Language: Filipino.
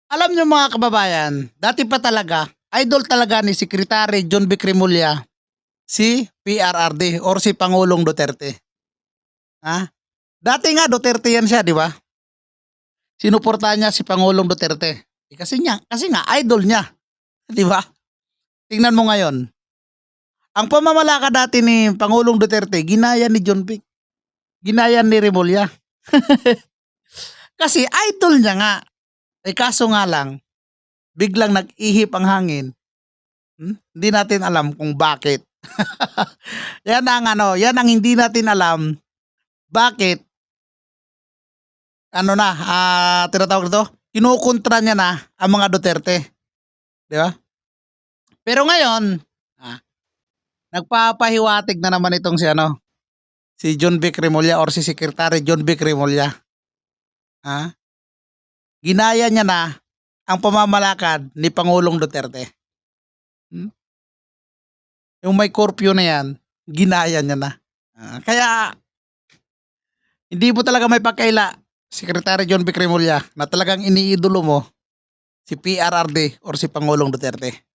Alam niyo mga kababayan, dati pa talaga, idol talaga ni Secretary John Vic Remulla si PRRD or si Pangulong Duterte. Ha? Dati nga Duterte yan siya, di ba? Sinuportahan niya si Pangulong Duterte. Kasi nga idol niya, di ba? Tingnan mo ngayon. Ang pamamalakad dati ni Pangulong Duterte, ginaya ni John Vic. Ginaya ni Remulla. Kasi idol niya nga. Kaso nga lang, biglang nag-ihip ang hangin. Hindi natin alam kung bakit. Yan ang hindi natin alam bakit tinatawag nito, kinukontra niya na ang mga Duterte. Di ba? Pero ngayon, nagpapahiwatig na naman itong si John Vic Remulla or si Secretary John Vic Remulla. Ginaya niya na ang pamamalakad ni Pangulong Duterte. Yung may curfew na yan, ginaya niya na. Kaya, hindi mo talaga may pagkaila, Secretary John Vic Remulla, na talagang iniidolo mo si PRRD or si Pangulong Duterte.